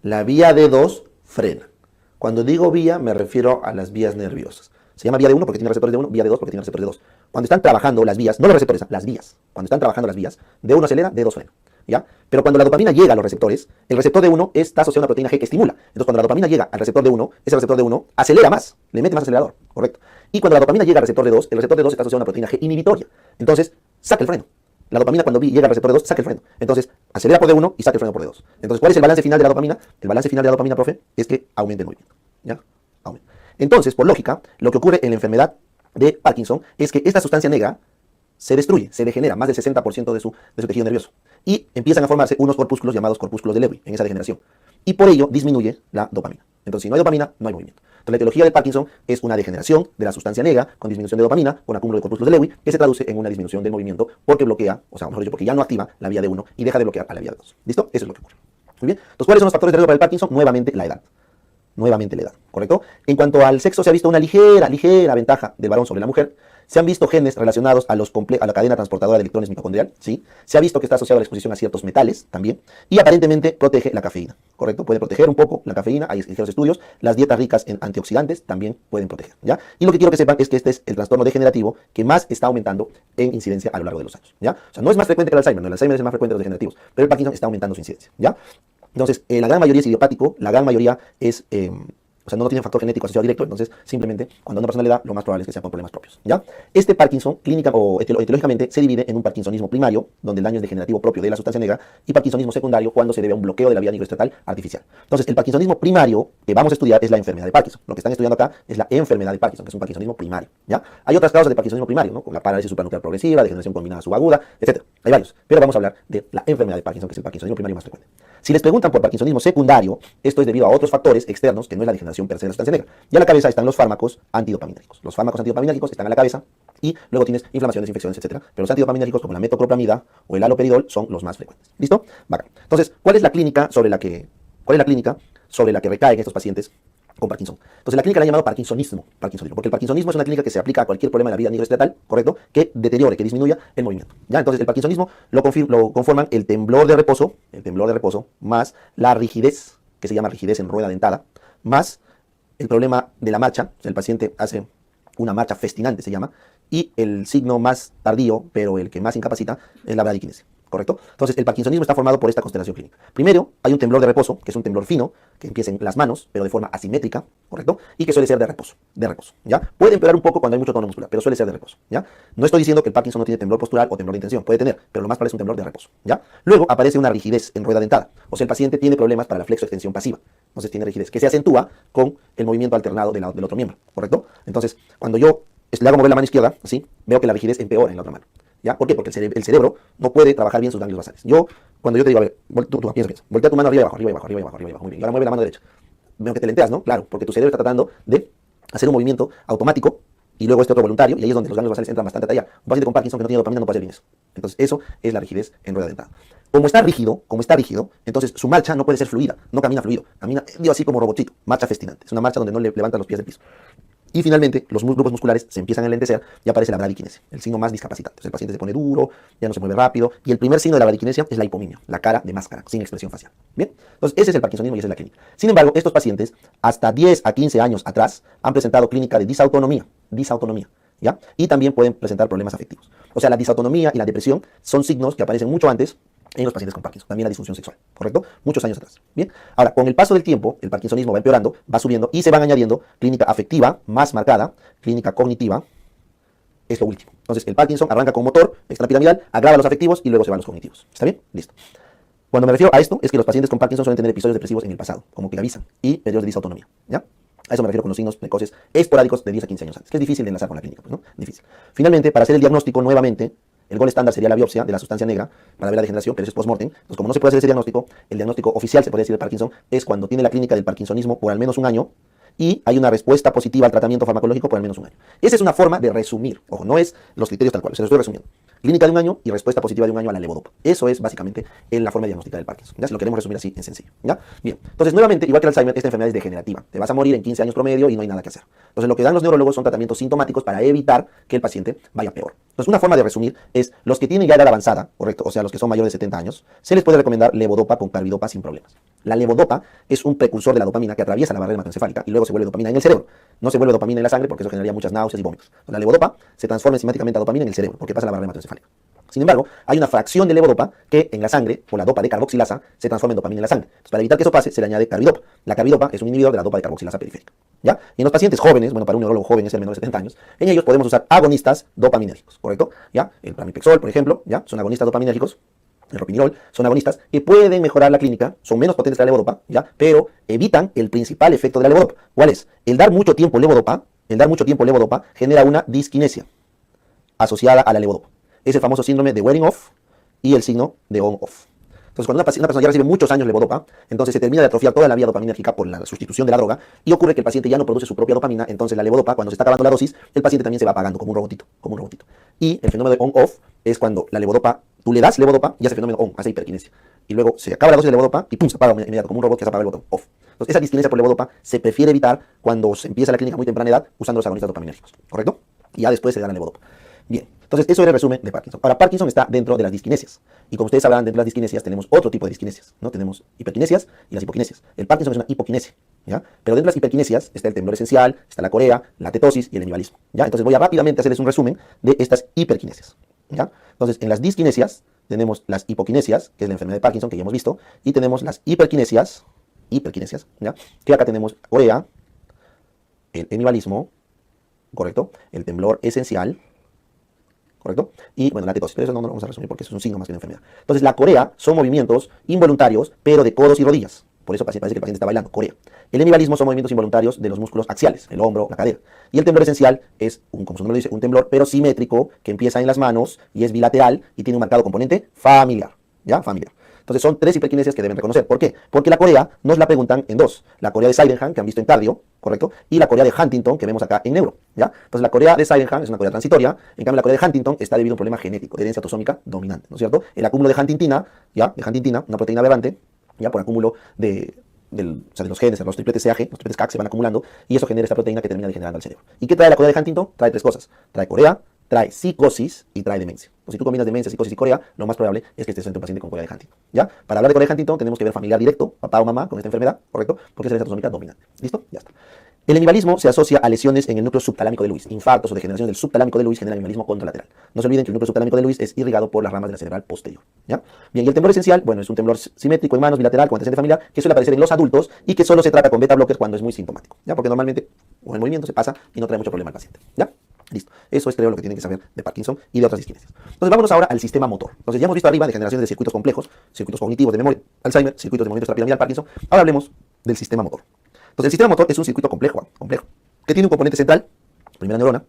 La vía D2 frena. Cuando digo vía, me refiero a las vías nerviosas. Se llama vía D1 porque tiene receptores D1, vía D2 porque tiene receptores D2. Cuando están trabajando las vías, no los receptores, las vías. Cuando están trabajando las vías, D1 acelera, D2 frena. ¿Ya? Pero cuando la dopamina llega a los receptores, el receptor D1 está asociado a una proteína G que estimula. Entonces, cuando la dopamina llega al receptor D1, ese receptor D1 acelera más, le mete más acelerador, ¿correcto? Y cuando la dopamina llega al receptor D2, el receptor D2 está asociado a una proteína G inhibitoria. Entonces, saca el freno. La dopamina cuando llega al receptor D2, saca el freno. Entonces, acelera por D1 y saca el freno por D2. Entonces, ¿cuál es el balance final de la dopamina? El balance final de la dopamina, profe, es que aumente el movimiento. ¿Ya? Aumenta. Entonces, por lógica, lo que ocurre en la enfermedad de Parkinson es que esta sustancia negra se destruye, se degenera más del 60% de su tejido nervioso. Y empiezan a formarse unos corpúsculos llamados corpúsculos de Lewy en esa degeneración. Y por ello disminuye la dopamina. Entonces, si no hay dopamina, no hay movimiento. Entonces, la etiología de Parkinson es una degeneración de la sustancia negra con disminución de dopamina, con acúmulo de corpúsculos de Lewy, que se traduce en una disminución del movimiento porque bloquea, o sea, mejor dicho, porque ya no activa la vía D1 y deja de bloquear a la vía D2. ¿Listo? Eso es lo que ocurre. Muy bien. Entonces, ¿cuáles son los factores de riesgo para el Parkinson? Nuevamente, la edad. Nuevamente la edad, ¿correcto? En cuanto al sexo, se ha visto una ligera ventaja del varón sobre la mujer. Se han visto genes relacionados a la cadena transportadora de electrones mitocondrial, ¿sí? Se ha visto que está asociado a la exposición a ciertos metales también. Y aparentemente protege la cafeína, ¿correcto? Puede proteger un poco la cafeína, hay ligeros estudios. Las dietas ricas en antioxidantes también pueden proteger, ¿ya? Y lo que quiero que sepan es que este es el trastorno degenerativo que más está aumentando en incidencia a lo largo de los años, ¿ya? O sea, no es más frecuente que el Alzheimer, no, el Alzheimer es el más frecuente de los degenerativos, pero el Parkinson está aumentando su incidencia, ¿ya? Entonces, la gran mayoría es idiopático, la gran mayoría es... o sea, no tiene factor genético asociado directo, entonces simplemente cuando a una persona le da, lo más probable es que sea por problemas propios, ¿ya? Este Parkinson, clínica o etiológicamente, se divide en un parkinsonismo primario, donde el daño es degenerativo propio de la sustancia negra, y parkinsonismo secundario, cuando se debe a un bloqueo de la vía nigroestratal artificial. Entonces, el parkinsonismo primario que vamos a estudiar es la enfermedad de Parkinson. Lo que están estudiando acá es la enfermedad de Parkinson, que es un parkinsonismo primario, ¿ya? Hay otras causas de parkinsonismo primario, ¿no? Como la parálisis supranuclear progresiva, degeneración combinada subaguda, etc. Hay varios, pero vamos a hablar de la enfermedad de Parkinson, que es el parkinsonismo primario más frecuente. Si les preguntan por parkinsonismo secundario, esto es debido a otros factores externos que no es la degeneración per se de la sustancia negra. Y a la cabeza están los fármacos antidopaminérgicos. Los fármacos antidopaminérgicos están a la cabeza y luego tienes inflamaciones, infecciones, etc. Pero los antidopaminérgicos como la metoclopramida o el haloperidol son los más frecuentes. ¿Listo? Bacán. Entonces, ¿cuál es la clínica sobre la que recaen estos pacientes con Parkinson? Entonces, la clínica la han llamado parkinsonismo, porque el parkinsonismo es una clínica que se aplica a cualquier problema de la vía nigroestratal, ¿correcto? Que deteriore, que disminuya el movimiento. ¿Ya? Entonces, el parkinsonismo lo conforman el temblor de reposo, más la rigidez, que se llama rigidez en rueda dentada, más el problema de la marcha, o sea, el paciente hace una marcha festinante, se llama, y el signo más tardío, pero el que más incapacita, es la bradiquinesia, ¿correcto? Entonces, el parkinsonismo está formado por esta constelación clínica. Primero, hay un temblor de reposo, que es un temblor fino, que empieza en las manos, pero de forma asimétrica, ¿correcto? Y que suele ser de reposo, ¿ya? Puede empeorar un poco cuando hay mucho tono muscular, pero suele ser de reposo, ¿ya? No estoy diciendo que el Parkinson no tiene temblor postural o temblor de intención, puede tener, pero lo más probable es un temblor de reposo, ¿ya? Luego aparece una rigidez en rueda dentada, o sea, el paciente tiene problemas para la flexoextensión pasiva, entonces tiene rigidez, que se acentúa con el movimiento alternado del otro miembro, ¿correcto? Entonces, cuando yo le hago mover la mano izquierda, así, veo que la rigidez empeora en la otra mano, ¿ya? ¿Por qué? Porque el cerebro no puede trabajar bien sus ganglios basales. Cuando yo te digo, a ver, tú piensa, voltea tu mano arriba y abajo, arriba y abajo, arriba y abajo, arriba y abajo, muy bien, y ahora mueve la mano derecha. Veo que te lenteas, ¿no? Claro, porque tu cerebro está tratando de hacer un movimiento automático y luego este otro voluntario, y ahí es donde los ganglios basales entran bastante a tallar. Un paciente con Parkinson que no tiene dopamina no puede hacer bien eso. Entonces, eso es la rigidez en rueda dentada. Como está rígido, entonces su marcha no puede ser fluida, no camina fluido, camina, digo así como robotcito, marcha festinante. Es una marcha donde no le levantan los pies del piso. Y finalmente, los grupos musculares se empiezan a enlentecer y aparece la bradiquinesia, el signo más discapacitante. Entonces, el paciente se pone duro, ya no se mueve rápido, y el primer signo de la bradiquinesia es la hipomimia, la cara de máscara, sin expresión facial. ¿Bien? Entonces, ese es el parkinsonismo y esa es la clínica. Sin embargo, estos pacientes, hasta 10 a 15 años atrás, han presentado clínica de disautonomía, ¿ya? Y también pueden presentar problemas afectivos. O sea, la disautonomía y la depresión son signos que aparecen mucho antes en los pacientes con Parkinson, también la disfunción sexual, ¿correcto? Muchos años atrás. Bien, ahora, con el paso del tiempo, el parkinsonismo va empeorando, va subiendo y se van añadiendo clínica afectiva más marcada, clínica cognitiva, es lo último. Entonces, el Parkinson arranca con motor extrapiramidal, agrava los afectivos y luego se van los cognitivos. ¿Está bien? Listo. Cuando me refiero a esto, es que los pacientes con Parkinson suelen tener episodios depresivos en el pasado, como que avisan, y periodos de disautonomía, ¿ya? A eso me refiero con los signos precoces esporádicos de 10 a 15 años antes, que es difícil de enlazar con la clínica, pues, ¿no? Difícil. Finalmente, para hacer el diagnóstico nuevamente, el gol estándar sería la biopsia de la sustancia negra para ver la degeneración, pero eso es post-mortem. Entonces, como no se puede hacer ese diagnóstico, el diagnóstico oficial, se podría decir, de Parkinson, es cuando tiene la clínica del parkinsonismo por al menos un año y hay una respuesta positiva al tratamiento farmacológico por al menos un año. Esa es una forma de resumir. Ojo, no es los criterios tal cual, se los estoy resumiendo. clínica de un año y respuesta positiva de un año a la levodopa. Eso es básicamente en la forma de diagnosticar el Parkinson. ¿Ya? Si lo queremos resumir así en sencillo. ¿Ya? Bien. Entonces, nuevamente, igual que el Alzheimer, esta enfermedad es degenerativa. Te vas a morir en 15 años promedio y no hay nada que hacer. Entonces, lo que dan los neurólogos son tratamientos sintomáticos para evitar que el paciente vaya peor. Entonces, una forma de resumir es los que tienen ya edad avanzada, correcto, o sea, los que son mayores de 70 años, se les puede recomendar levodopa con carbidopa sin problemas. La levodopa es un precursor de la dopamina que atraviesa la barrera hematoencefálica y luego se vuelve dopamina en el cerebro. No se vuelve dopamina en la sangre porque eso generaría muchas náuseas y vómitos. Entonces, la levodopa se transforma enzimáticamente a dopamina en el cerebro porque pasa la barrera hematoencefálica. Sin embargo, hay una fracción de levodopa que en la sangre, por la dopa de carboxilasa, se transforma en dopamina en la sangre. Entonces, para evitar que eso pase, se le añade carbidopa. La carbidopa es un inhibidor de la dopa de carboxilasa periférica. ¿Ya? Y en los pacientes jóvenes, bueno, para un neurólogo joven es el menor de 70 años, en ellos podemos usar agonistas dopaminérgicos, ¿correcto? ¿Ya? El pramipexol, por ejemplo, ¿ya? Son agonistas dopaminérgicos. El ropinirol, son agonistas que pueden mejorar la clínica, son menos potentes que la levodopa, ¿ya? Pero evitan el principal efecto de la levodopa. ¿Cuál es? El dar mucho tiempo levodopa genera una disquinesia asociada a la levodopa. Es el famoso síndrome de wearing off y el signo de on-off. Entonces, cuando una persona ya recibe muchos años levodopa, entonces se termina de atrofiar toda la vía dopaminérgica por la sustitución de la droga y ocurre que el paciente ya no produce su propia dopamina, entonces la levodopa, cuando se está acabando la dosis, el paciente también se va apagando como un robotito, Y el fenómeno de on-off es cuando la levodopa, tú le das levodopa y hace fenómeno on, hace hiperquinesia. Y luego se acaba la dosis de levodopa y pum, se apaga inmediato, como un robot que se apaga el botón off. Entonces, esa disquinesia por levodopa se prefiere evitar cuando se empieza la clínica a muy temprana edad usando los agonistas dopaminérgicos, ¿correcto? Y ya después se da la levodopa. Bien, entonces eso era el resumen de Parkinson. Ahora, Parkinson está dentro de las disquinesias. Y como ustedes sabrán, dentro de las disquinesias tenemos otro tipo de disquinesias, ¿no? Tenemos hiperquinesias y las hipoquinesias. El Parkinson es una hipoquinesia, ¿ya? Pero dentro de las hiperquinesias está el temblor esencial, está la corea, la tetosis y el hemivalismo, ¿ya? Entonces voy a rápidamente hacerles un resumen de estas hiperquinesias, ¿ya? Entonces, en las disquinesias tenemos las hipoquinesias, que es la enfermedad de Parkinson que ya hemos visto, y tenemos las hiperquinesias, ¿ya? Que acá tenemos corea, el hemivalismo, ¿correcto? El temblor esencial, ¿correcto? Y bueno, la tetosis, pero eso no lo vamos a resumir porque eso es un signo más que una enfermedad. Entonces, la corea son movimientos involuntarios, pero de codos y rodillas. Por eso parece que el paciente está bailando, corea. El hemivalismo son movimientos involuntarios de los músculos axiales, el hombro, la cadera. Y el temblor esencial es, como su nombre lo dice, un temblor, pero simétrico, que empieza en las manos y es bilateral y tiene un marcado componente familiar, ¿ya? Familiar. Entonces son tres hiperquinesias que deben reconocer. ¿Por qué? Porque la corea nos la preguntan en dos. La corea de Sydenham, que han visto en cardio, ¿correcto? Y la corea de Huntington, que vemos acá en neuro, ¿ya? Entonces la corea de Sydenham es una corea transitoria, en cambio la corea de Huntington está debido a un problema genético, de herencia autosómica dominante, ¿no es cierto? El acúmulo de huntingtina, ¿ya? De huntingtina, una proteína aberrante, ¿ya? Por acúmulo de los genes, los tripletes CAG, los tripletes CAG se van acumulando y eso genera esta proteína que termina degenerando al cerebro. ¿Y qué trae la corea de Huntington? Trae tres cosas. Trae corea, trae psicosis y trae demencia. Entonces, si tú combinas demencia, psicosis y corea, lo más probable es que estés ante un paciente con corea de Huntington, ¿ya? Para hablar de corea de Huntington tenemos que ver familiar directo, papá o mamá con esta enfermedad, ¿correcto? Porque es herencia autosómica dominante. ¿Listo? Ya está. El hemivalismo se asocia a lesiones en el núcleo subtalámico de Lewis. Infartos o degeneración del subtalámico de Lewis generan hemivalismo contralateral. No se olviden que el núcleo subtalámico de Lewis es irrigado por las ramas de la cerebral posterior, ¿ya? Bien, y el temblor esencial, bueno, es un temblor simétrico en manos, bilateral, con antecedente familiar, que suele aparecer en los adultos y que solo se trata con beta blockers cuando es muy sintomático, ¿ya? Porque normalmente con el movimiento se pasa y no trae mucho problema al paciente, ¿ya? Listo. Eso es, creo, lo que tienen que saber de Parkinson y de otras disquinesias. Entonces, vámonos ahora al sistema motor. Entonces, ya hemos visto arriba de generaciones de circuitos complejos, circuitos cognitivos de memoria, Alzheimer, circuitos de movimiento extrapiramidal, Parkinson. Ahora hablemos del sistema motor. Entonces, el sistema motor es un circuito complejo, que tiene un componente central, primera neurona,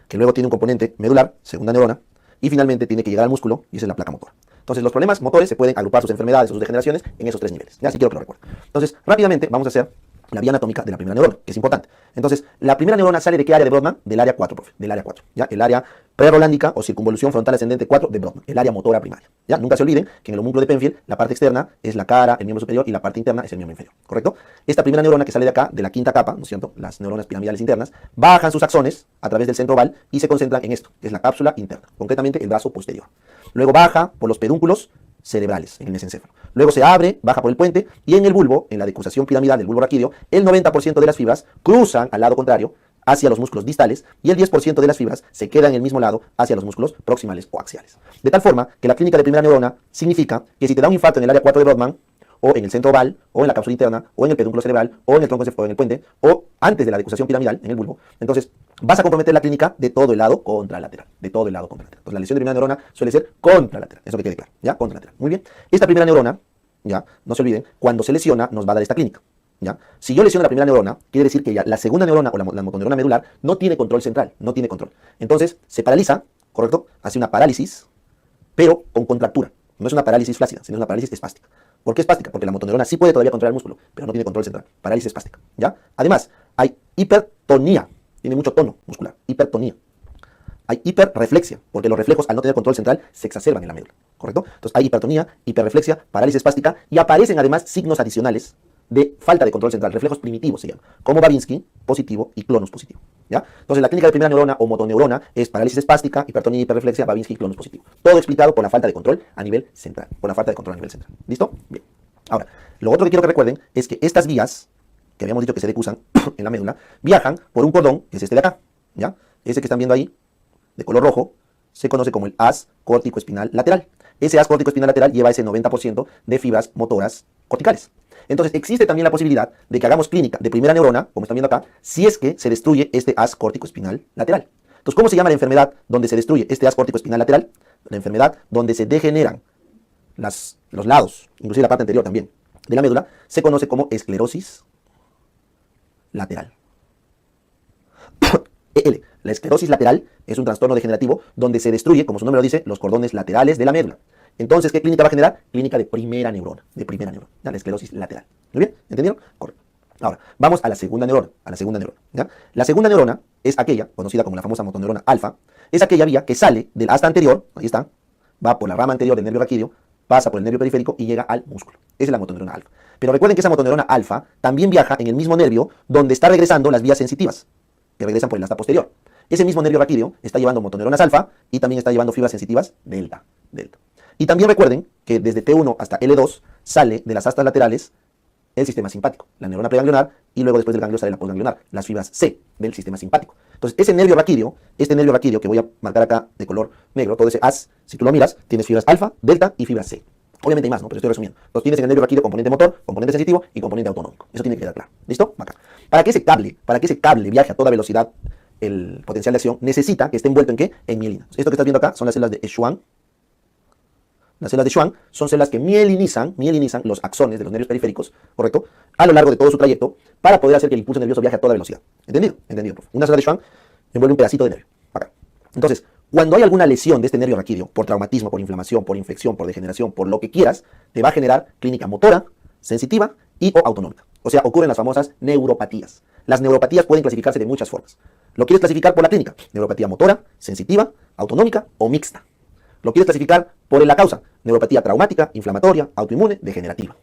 que luego tiene un componente medular, segunda neurona, y finalmente tiene que llegar al músculo, y esa es la placa motora. Entonces, los problemas motores se pueden agrupar sus enfermedades o sus degeneraciones en esos tres niveles. Ya, así quiero que lo recuerden. Entonces, rápidamente vamos a hacer la vía anatómica de la primera neurona, que es importante. Entonces, la primera neurona sale ¿de qué área de Brodmann? Del área 4, profe, del área 4, ¿ya? El área prerolándica o circunvolución frontal ascendente 4 de Brodmann, el área motora primaria, ¿ya? Nunca se olviden que en el homúnculo de Penfield, la parte externa es la cara, el miembro superior, y la parte interna es el miembro inferior, ¿correcto? Esta primera neurona que sale de acá, de la quinta capa, ¿no es cierto? Las neuronas piramidales internas, bajan sus axones a través del centro oval y se concentran en esto, que es la cápsula interna, concretamente el brazo posterior. Luego baja por los pedúnculos cerebrales en el mesencéfalo. Luego se abre, baja por el puente y en el bulbo, en la decusación piramidal del bulbo raquídeo, el 90% de las fibras cruzan al lado contrario hacia los músculos distales y el 10% de las fibras se queda en el mismo lado hacia los músculos proximales o axiales. De tal forma que la clínica de primera neurona significa que si te da un infarto en el área 4 de Brodmann, o en el centro oval, o en la cápsula interna, o en el pedúnculo cerebral, o en el tronco o en el puente, o antes de la decusación piramidal en el bulbo, entonces vas a comprometer la clínica de todo el lado contralateral, de todo el lado contralateral. Entonces la lesión de primera neurona suele ser contralateral, eso que quede claro, ¿ya? Contralateral. Muy bien. Esta primera neurona, ya, no se olviden, cuando se lesiona nos va a dar esta clínica, ¿ya? Si yo lesiono la primera neurona, quiere decir que ya la segunda neurona o la motoneurona medular no tiene control central, no tiene control. Entonces se paraliza, ¿correcto? Hace una parálisis, pero con contractura. No es una parálisis flácida, sino es una parálisis espástica. ¿Por qué espástica? Porque la motoneurona sí puede todavía controlar el músculo, pero no tiene control central. Parálisis espástica, ¿ya? Además, hay hipertonía. Tiene mucho tono muscular. Hipertonía. hay hiperreflexia, porque los reflejos al no tener control central se exacerban en la médula, ¿correcto? Entonces hay hipertonía, hiperreflexia, parálisis espástica y aparecen además signos adicionales de falta de control central, reflejos primitivos se llama, como Babinski positivo y clonus positivo, ¿ya? Entonces la clínica de primera neurona o motoneurona es parálisis espástica, hipertonía, hiperreflexia, Babinski, clonus positivo. Todo explicado por la falta de control a nivel central, por la falta de control a nivel central. ¿Listo? Bien. Ahora, lo otro que quiero que recuerden es que estas vías, que habíamos dicho que se decusan en la médula, viajan por un cordón, que es este de acá, ¿ya? Ese que están viendo ahí, de color rojo, se conoce como el haz córtico-espinal lateral. Ese haz córtico-espinal lateral lleva ese 90% de fibras motoras corticales. Entonces existe también la posibilidad de que hagamos clínica de primera neurona, como están viendo acá, si es que se destruye este haz córtico-espinal lateral. Entonces, ¿cómo se llama la enfermedad donde se destruye este haz córtico-espinal lateral? La enfermedad donde se degeneran los lados, inclusive la parte anterior también, de la médula, se conoce como esclerosis lateral. EL. La esclerosis lateral es un trastorno degenerativo donde se destruye, como su nombre lo dice, los cordones laterales de la médula. Entonces, ¿qué clínica va a generar? Clínica de primera neurona, ¿ya? La esclerosis lateral. ¿Muy bien? ¿Entendieron? Correcto. Ahora, vamos a la segunda neurona, ¿ya? La segunda neurona es aquella, conocida como la famosa motoneurona alfa, es aquella vía que sale del asta anterior, ahí está, va por la rama anterior del nervio raquídeo, pasa por el nervio periférico y llega al músculo. Esa es la motoneurona alfa. Pero recuerden que esa motoneurona alfa también viaja en el mismo nervio donde está regresando las vías sensitivas, que regresan por el asta posterior. Ese mismo nervio raquídeo está llevando motoneuronas alfa y también está llevando fibras sensitivas delta. Y también recuerden que desde T1 hasta L2 sale de las astas laterales el sistema simpático, la neurona preganglionar, y luego después del ganglio sale la postganglionar, las fibras C del sistema simpático. Entonces, ese nervio raquídeo, este nervio raquídeo que voy a marcar acá de color negro, todo ese haz, si tú lo miras, tienes fibras alfa, delta y fibras C. Obviamente hay más, ¿no? Pero estoy resumiendo. Entonces tienes en el nervio raquídeo componente motor, componente sensitivo y componente autonómico. Eso tiene que quedar claro. ¿Listo? Acá. Para que ese cable viaje a toda velocidad, el potencial de acción necesita que esté envuelto en ¿qué? En mielina. Esto que estás viendo acá son las células de Schwann. Las células de Schwann son células que mielinizan los axones de los nervios periféricos, ¿correcto? A lo largo de todo su trayecto para poder hacer que el impulso nervioso viaje a toda velocidad. ¿Entendido? Entendido, profe. Una célula de Schwann envuelve un pedacito de nervio. Acá. Entonces, cuando hay alguna lesión de este nervio raquídeo, por traumatismo, por inflamación, por infección, por degeneración, por lo que quieras, te va a generar clínica motora, sensitiva y o autonómica. O sea, ocurren las famosas neuropatías. Las neuropatías pueden clasificarse de muchas formas. Lo quieres clasificar por la clínica, neuropatía motora, sensitiva, autonómica o mixta. Lo quieres clasificar por la causa, neuropatía traumática, inflamatoria, autoinmune, degenerativa.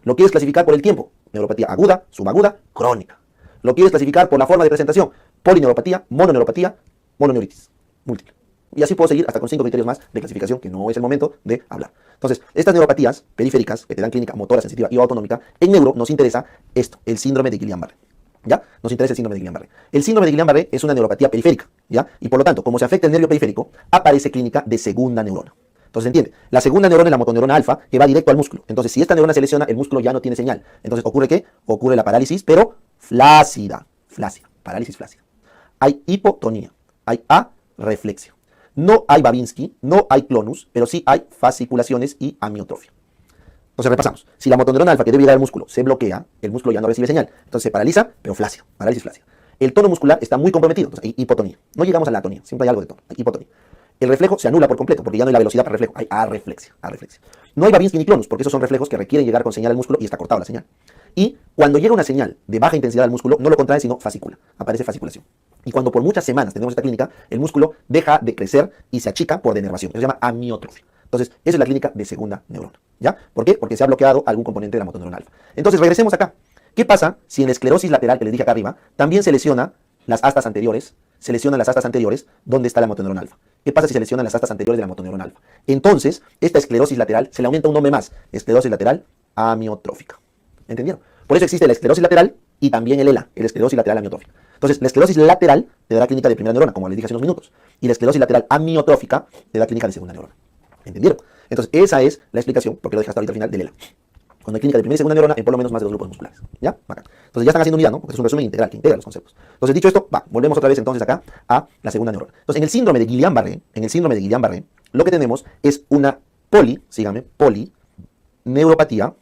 Lo quieres clasificar por el tiempo, neuropatía aguda, subaguda, crónica. Lo quieres clasificar por la forma de presentación, polineuropatía, mononeuropatía, mononeuritis múltiple. Y así puedo seguir hasta con 5 criterios más de clasificación que no es el momento de hablar. Entonces, estas neuropatías periféricas que te dan clínica motora, sensitiva y autonómica, en neuro nos interesa esto, el síndrome de Guillain-Barré. ¿Ya? Nos interesa el síndrome de Guillain-Barré. El síndrome de Guillain-Barré es una neuropatía periférica, ¿ya? Y por lo tanto, como se afecta el nervio periférico, aparece clínica de segunda neurona. Entonces, ¿entiende? La segunda neurona es la motoneurona alfa, que va directo al músculo. Entonces, si esta neurona se lesiona, el músculo ya no tiene señal. Entonces, ¿ocurre qué? Ocurre la parálisis, pero flácida, parálisis flácida. Hay hipotonía, hay areflexia. No hay Babinski, no hay clonus, pero sí hay fasciculaciones y amiotrofia. Entonces repasamos. Si la motoneurona alfa que debe llegar al músculo se bloquea, el músculo ya no recibe señal. Entonces se paraliza, pero flácido, parálisis flácida. El tono muscular está muy comprometido, entonces hay hipotonía. No llegamos a la atonía, siempre hay algo de tono, hay hipotonía. El reflejo se anula por completo, porque ya no hay la velocidad para el reflejo, hay areflexia. No hay Babinski ni clonus, porque esos son reflejos que requieren llegar con señal al músculo y está cortada la señal. Y cuando llega una señal de baja intensidad al músculo, no lo contrae, sino fascicula, aparece fasciculación. Y cuando por muchas semanas tenemos esta clínica, el músculo deja de crecer y se achica por denervación. Eso se llama amiotrofia. Entonces, esa es la clínica de segunda neurona. ¿Ya? ¿Por qué? Porque se ha bloqueado algún componente de la motoneurona alfa. Entonces, regresemos acá. ¿Qué pasa si en la esclerosis lateral, que les dije acá arriba, también se lesiona las astas anteriores, donde está la motoneurona alfa? ¿Qué pasa si se lesionan las astas anteriores de la motoneurona alfa? Entonces, esta esclerosis lateral se le aumenta un nombre más, esclerosis lateral amiotrófica. ¿Entendieron? Por eso existe la esclerosis lateral y también el ELA, el esclerosis lateral amiotrófica. Entonces, la esclerosis lateral te da clínica de primera neurona, como les dije hace unos minutos, y la esclerosis lateral amiotrófica te da clínica de segunda neurona. ¿Entendieron? Entonces, esa es la explicación, porque lo dejé hasta ahorita al final del ELA. Cuando hay clínica de primera y segunda neurona, en por lo menos más de 2 grupos musculares. ¿Ya? Bacán. Entonces ya están haciendo unidad, ¿no? Porque es un resumen integral, que integra los conceptos. Entonces, dicho esto, volvemos otra vez entonces acá a la segunda neurona. Entonces, en el síndrome de Guillain-Barré, lo que tenemos es una polineuropatía